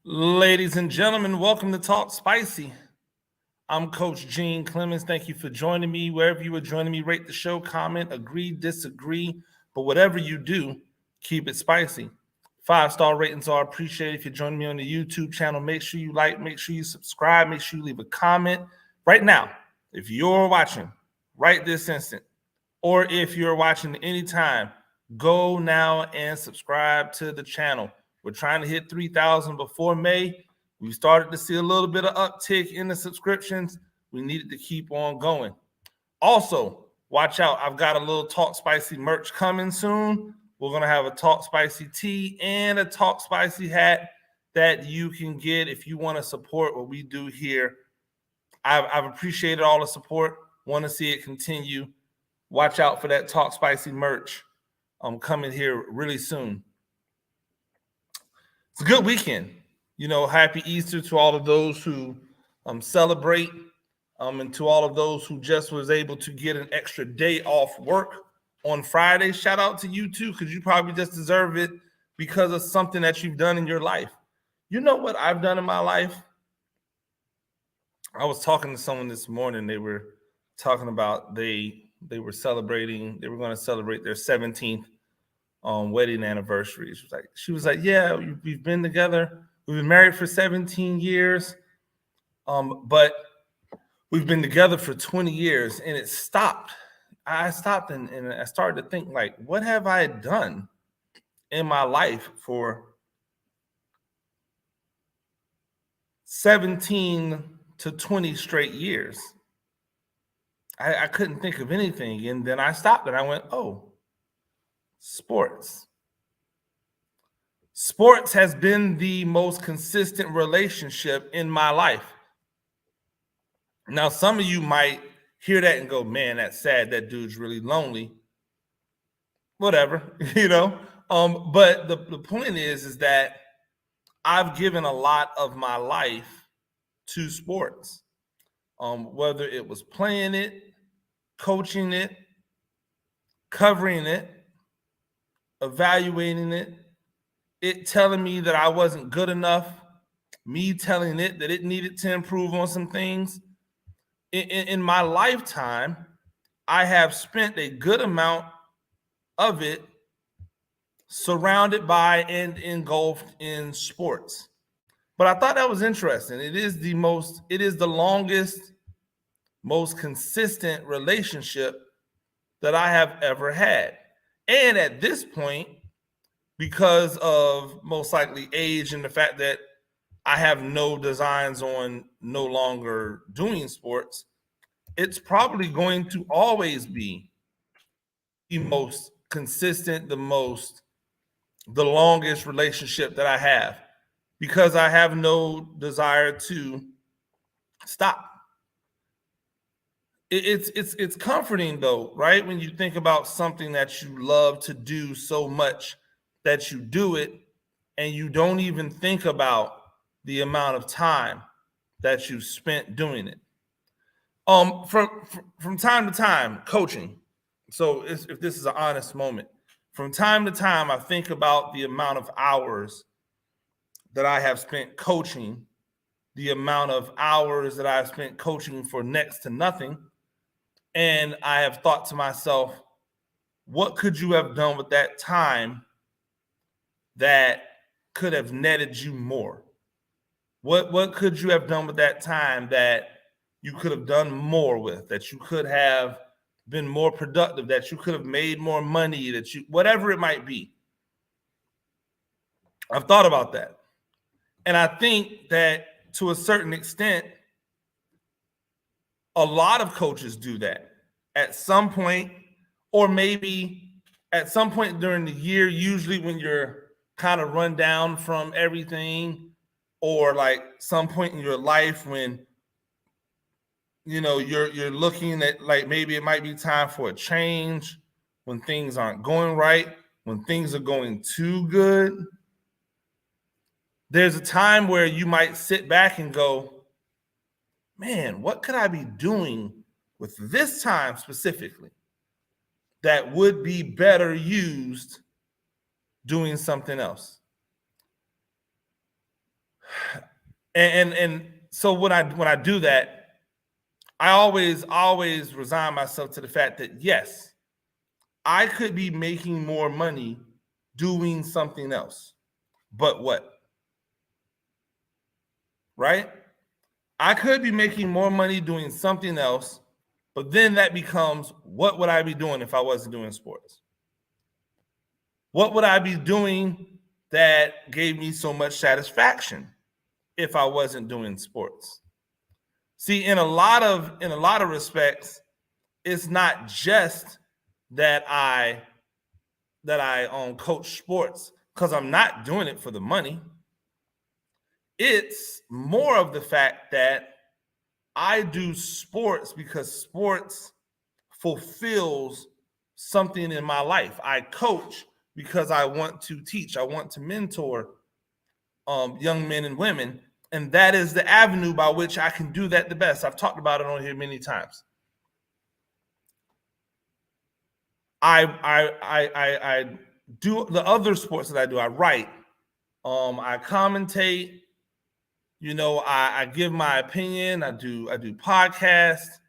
Ladies and gentlemen, welcome to Talk Spicy. I'm Coach Gene Clemens. Thank you for joining me. Wherever you are joining me, rate the show, comment, agree, disagree. But whatever you do, keep it spicy. 5-star ratings are appreciated. If you're joining me on the YouTube channel, make sure you like, make sure you subscribe, make sure you leave a comment. Right now, if you're watching right this instant, or if you're watching anytime, go now and subscribe to the channel. We're trying to hit 3,000 before May. We started to see a little bit of uptick in the subscriptions. We needed to keep on going. Also, watch out. I've got a little Talk Spicy merch coming soon. We're going to have a Talk Spicy tee and a Talk Spicy hat that you can get if you want to support what we do here. I've appreciated all the support. Want to see it continue. Watch out for that Talk Spicy merch. I'm coming here really soon. It's a good weekend. Happy Easter to all of those who celebrate, and to all of those who just was able to get an extra day off work on Friday. Shout out to you too, because you probably just deserve it because of something that you've done in your life. You know what I've done in my life? I was talking to someone this morning. They were talking about they were celebrating. They were going to celebrate their 17th wedding anniversary. She was like, yeah, we've been together. We've been married for 17 years, but we've been together for 20 years, and it stopped. I stopped and I started to think, like, what have I done in my life for 17 to 20 straight years? I couldn't think of anything. And then I stopped and I went, oh, sports. Sports has been the most consistent relationship in my life. Now, some of you might hear that and go, man, that's sad. That dude's really lonely. Whatever, But the point is that I've given a lot of my life to sports. Whether it was playing it, coaching it, covering it, evaluating it telling me that I wasn't good enough, me telling it that it needed to improve on some things. In my lifetime, I have spent a good amount of it surrounded by and engulfed in sports. But I thought that was interesting. It is the longest, most consistent relationship that I have ever had. And at this point, because of most likely age and the fact that I have no designs on no longer doing sports, it's probably going to always be the most consistent, the longest relationship that I have, because I have no desire to stop. It's comforting though, right? When you think about something that you love to do so much that you do it and you don't even think about the amount of time that you've spent doing it. From time to time, coaching. So if this is an honest moment, from time to time, I think about the amount of hours that I have spent coaching, the amount of hours that I've spent coaching for next to nothing. And I have thought to myself, what could you have done with that time that could have netted you more? What could you have done with that time that you could have done more with, that you could have been more productive, that you could have made more money, whatever it might be? I've thought about that. And I think that to a certain extent, a lot of coaches do that at some point, or maybe at some point during the year, usually when you're kind of run down from everything, or like some point in your life when you're looking at, like, maybe it might be time for a change, when things aren't going right, when things are going too good. There's a time where you might sit back and go, man, what could I be doing with this time specifically that would be better used doing something else? And so when I do that, I always resign myself to the fact that yes, I could be making more money doing something else. But what? Right? I could be making more money doing something else, but then that becomes, what would I be doing if I wasn't doing sports? What would I be doing that gave me so much satisfaction if I wasn't doing sports? See, in a lot of respects, it's not just that I coach sports because I'm not doing it for the money. It's more of the fact that I do sports because sports fulfills something in my life. I coach because I want to teach. I want to mentor young men and women, and that is the avenue by which I can do that the best. I've talked about it on here many times. I do the other sports that I do. I write, I commentate. You know, I give my opinion. I do podcasts.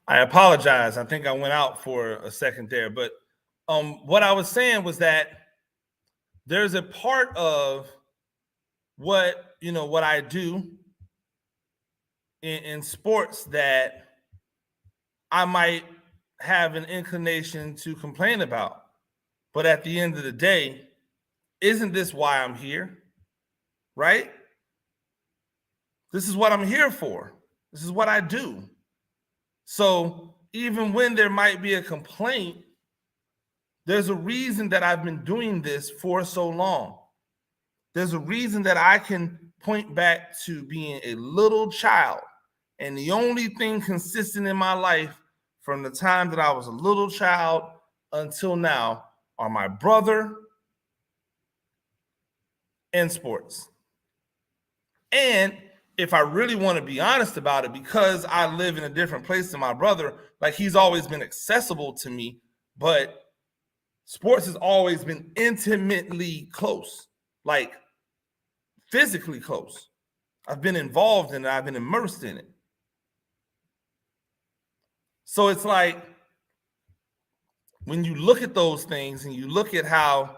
I apologize. I think I went out for a second there, but what I was saying was that there's a part of what I do in sports that I might have an inclination to complain about. But at the end of the day, isn't this why I'm here? Right? This is what I'm here for. This is what I do. So even when there might be a complaint, there's a reason that I've been doing this for so long. There's a reason that I can point back to being a little child. And the only thing consistent in my life from the time that I was a little child until now are my brother and sports. And if I really want to be honest about it, because I live in a different place than my brother, like he's always been accessible to me, but sports has always been intimately close, like physically close. I've been involved in it. I've been immersed in it. So it's like when you look at those things and you look at how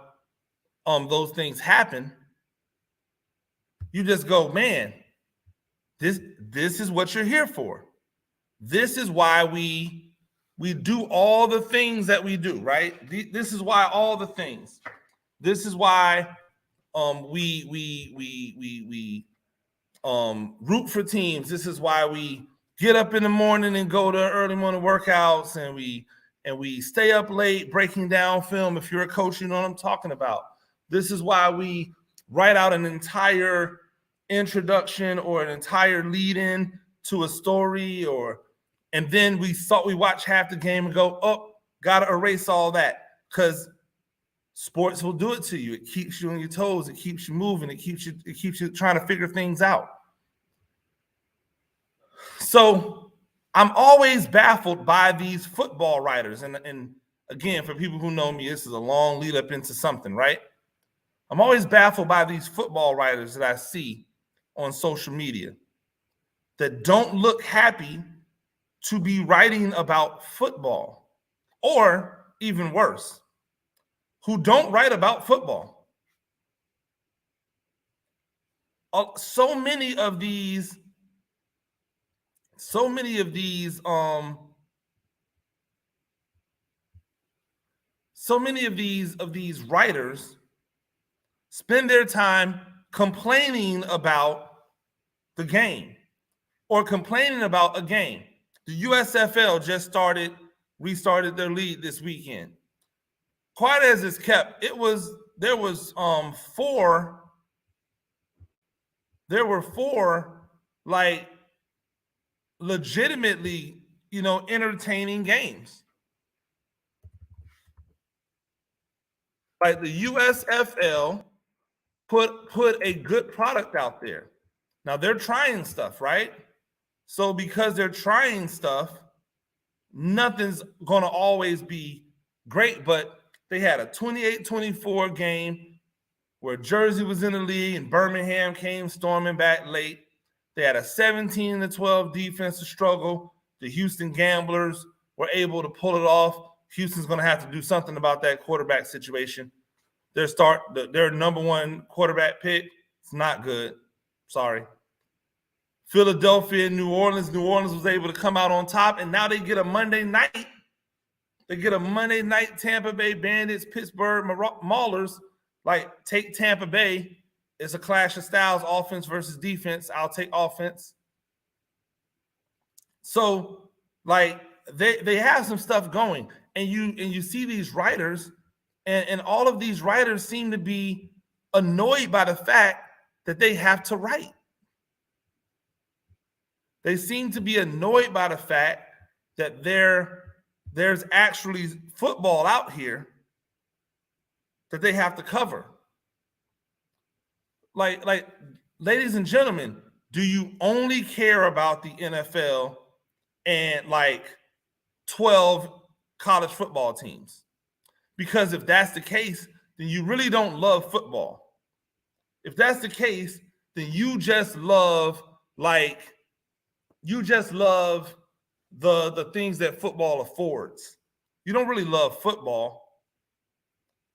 those things happen, you just go, man, this is what you're here for. This is why we do all the things that we do, right? This is why all the things. This is why we root for teams. This is why we get up in the morning and go to early morning workouts, and we stay up late breaking down film. If you're a coach, you know what I'm talking about. This is why we write out an entire introduction or an entire lead-in to a story, and then we watch half the game and go, oh, gotta erase all that, because sports will do it to you. It keeps you on your toes. It keeps you moving. It keeps you trying to figure things out. So I'm always baffled by these football writers. And again, for people who know me, this is a long lead up into something, right? I'm always baffled by these football writers that I see on social media. that don't look happy to be writing about football, or even worse, who don't write about football. So many of these writers spend their time complaining about the game or complaining about a game. The USFL just restarted their league this weekend. Quiet as it's kept, there were four like legitimately, entertaining games. Like the USFL put a good product out there. Now they're trying stuff, right? So because they're trying stuff, nothing's going to always be great, but they had a 28-24 game where Jersey was in the lead and Birmingham came storming back late. They had a 17-12 defensive struggle. The Houston Gamblers were able to pull it off. Houston's going to have to do something about that quarterback situation. Their number one quarterback pick, it's not good. Sorry. Philadelphia and New Orleans. New Orleans was able to come out on top, and now they get a Monday night. They get a Monday night Tampa Bay Bandits, Pittsburgh Maulers. Like, take Tampa Bay. It's a clash of styles, offense versus defense. I'll take offense. So, like, they have some stuff going, and you see these writers, and all of these writers seem to be annoyed by the fact that they have to write. They seem to be annoyed by the fact that there's actually football out here that they have to cover. Like, ladies and gentlemen, do you only care about the NFL and like 12 college football teams? Because if that's the case, then you really don't love football. If that's the case, then you just love the things that football affords. You don't really love football.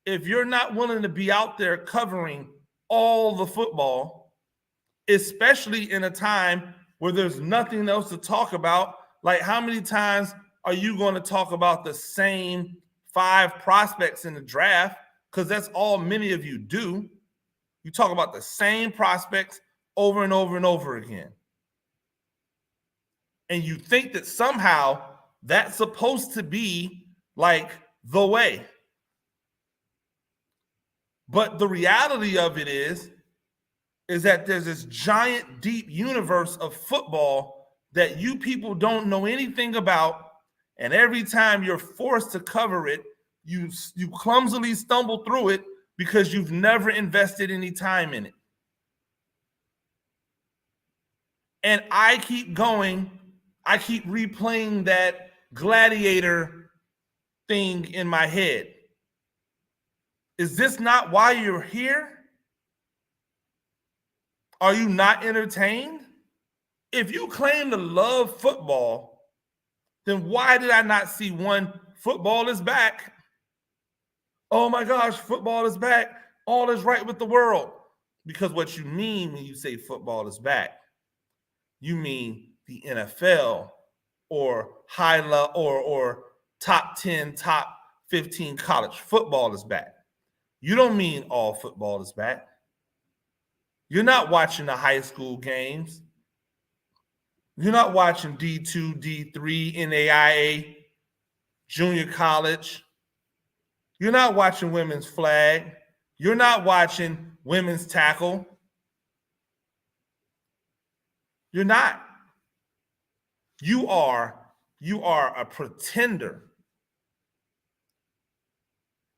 If you're not willing to be out there covering all the football, especially in a time where there's nothing else to talk about, like how many times are you going to talk about the same 5 prospects in the draft? Because that's all many of you do. You talk about the same prospects over and over and over again. And you think that somehow that's supposed to be like the way. But the reality of it is that there's this giant, deep universe of football that you people don't know anything about. And every time you're forced to cover it, you clumsily stumble through it because you've never invested any time in it. And I keep going. I keep replaying that gladiator thing in my head. Is this not why you're here? Are you not entertained? If you claim to love football, then why did I not see football is back? Oh my gosh, football is back. All is right with the world. Because what you mean when you say football is back, you mean the NFL or or top 10, top 15 college football is back. You don't mean all football is back. You're not watching the high school games. You're not watching D2, D3, NAIA, junior college. You're not watching women's flag. You're not watching women's tackle. You're not. You are a pretender.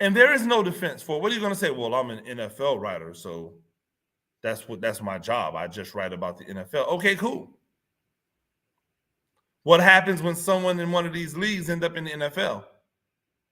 And there is no defense for it. What are you going to say? Well, I'm an NFL writer, so that's my job. I just write about the NFL. Okay, cool. What happens when someone in one of these leagues end up in the NFL?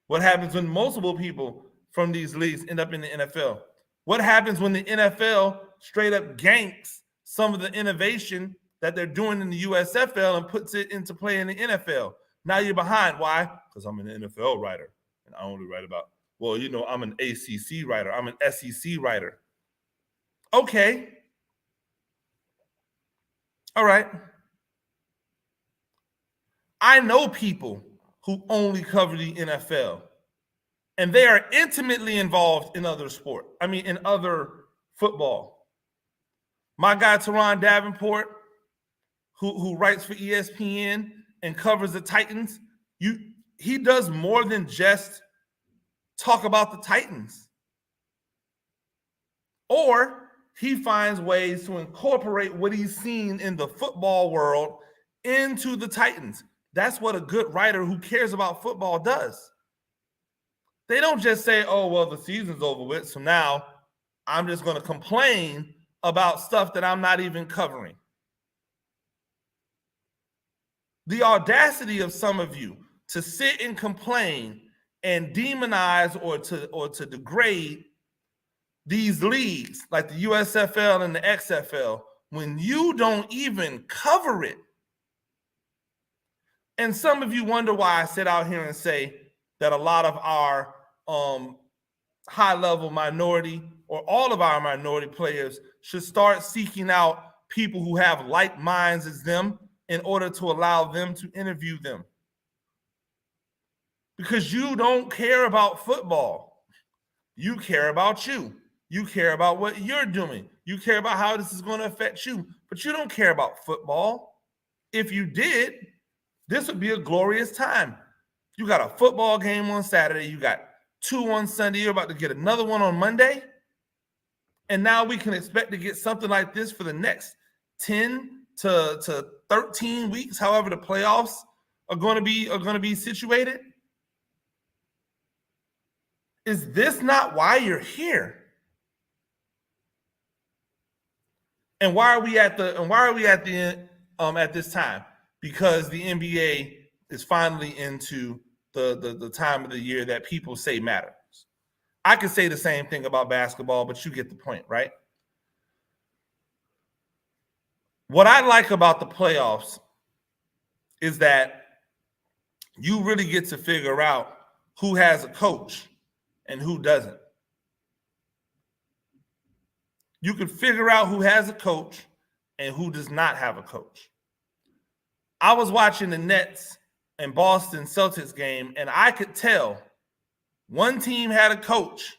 What happens when multiple people from these leagues end up in the NFL? What happens when the NFL straight up ganks some of the innovation that they're doing in the USFL and puts it into play in the NFL. Now you're behind. Why? Because I'm an NFL writer, and I only write about, well, you know, I'm an ACC writer. I'm an SEC writer. Okay. All right. I know people who only cover the NFL, and they are intimately involved in other sport. I mean, in other football. My guy, Teron Davenport, who writes for ESPN and covers the Titans, he does more than just talk about the Titans. Or he finds ways to incorporate what he's seen in the football world into the Titans. That's what a good writer who cares about football does. They don't just say, oh, well, the season's over with, so now I'm just going to complain about stuff that I'm not even covering. The audacity of some of you to sit and complain and demonize or to degrade these leagues like the USFL and the XFL when you don't even cover it. And some of you wonder why I sit out here and say that a lot of our high-level minority or all of our minority players should start seeking out people who have like minds as them in order to allow them to interview them. Because you don't care about football. You care about you. You care about what you're doing. You care about how this is going to affect you. But you don't care about football. If you did, this would be a glorious time. You got a football game on Saturday. You got 2 on Sunday. You're about to get another one on Monday. And now we can expect to get something like this for the next 10 to 13 weeks, however the playoffs are going to be situated. Is this not why you're here? And why are we at this time? Because the NBA is finally into the time of the year that people say matters. I could say the same thing about basketball, but you get the point, right? What I like about the playoffs is that you really get to figure out who has a coach and who doesn't. You can figure out who has a coach and who does not have a coach. I was watching the Nets and Boston Celtics game, and I could tell one team had a coach.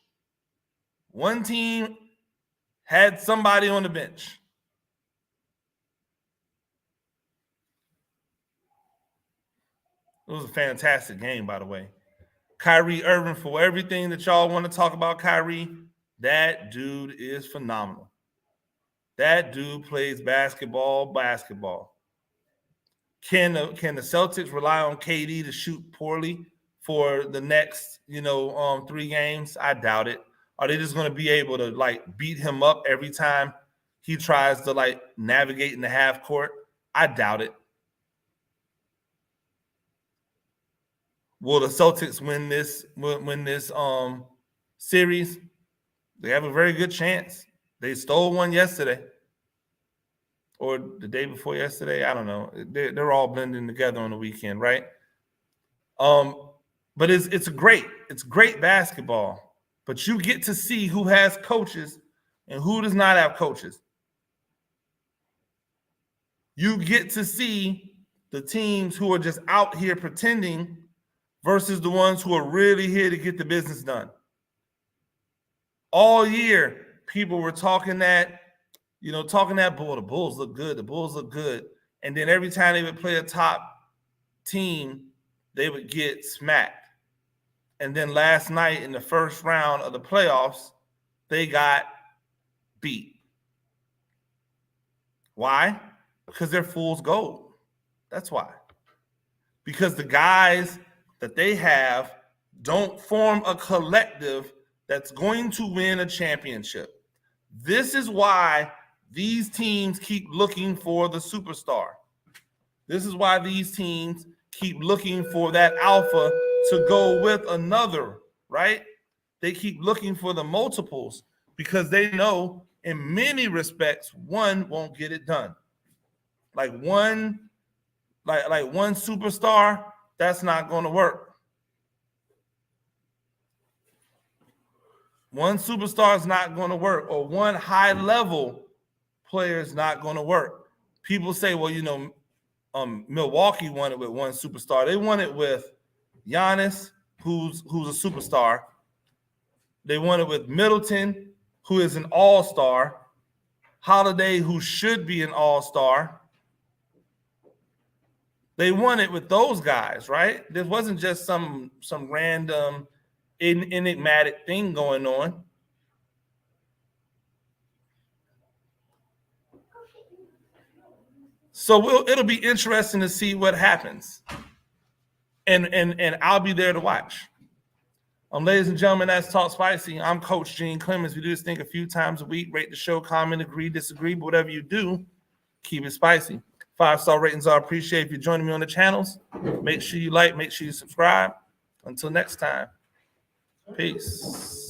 One team had somebody on the bench. It was a fantastic game, by the way. Kyrie Irving, for everything that y'all want to talk about Kyrie, that dude is phenomenal. That dude plays basketball. Can the Celtics rely on KD to shoot poorly for the next, 3 games? I doubt it. Are they just going to be able to beat him up every time he tries to navigate in the half court? I doubt it. Will the Celtics win this series? They have a very good chance. They stole one yesterday. Or the day before yesterday, I don't know. They're all blending together on the weekend, right? But it's great basketball. But you get to see who has coaches and who does not have coaches. You get to see the teams who are just out here pretending versus the ones who are really here to get the business done. All year, people were talking that, the Bulls look good. And then every time they would play a top team, they would get smacked. And then last night in the first round of the playoffs, they got beat. Why? Because they're fool's gold. That's why. Because the guys that they have don't form a collective that's going to win a championship. This is why these teams keep looking for the superstar. This is why these teams keep looking for that alpha to go with another, right? They keep looking for the multiples because they know in many respects, one won't get it done. like one superstar, that's not going to work. One superstar is not going to work, or one high level player is not going to work. People say, well, Milwaukee won it with one superstar. They won it with Giannis, who's a superstar. They won it with Middleton, who is an all-star. Holiday, who should be an all-star. They won it with those guys, right? There wasn't just some random enigmatic thing going on. So it'll be interesting to see what happens. And I'll be there to watch. Ladies and gentlemen, that's Talk Spicy. I'm Coach Gene Clemens. We do this thing a few times a week. Rate the show, comment, agree, disagree. But whatever you do, keep it spicy. 5-star ratings are appreciated. If you're joining me on the channels, make sure you like, make sure you subscribe. Until next time, peace.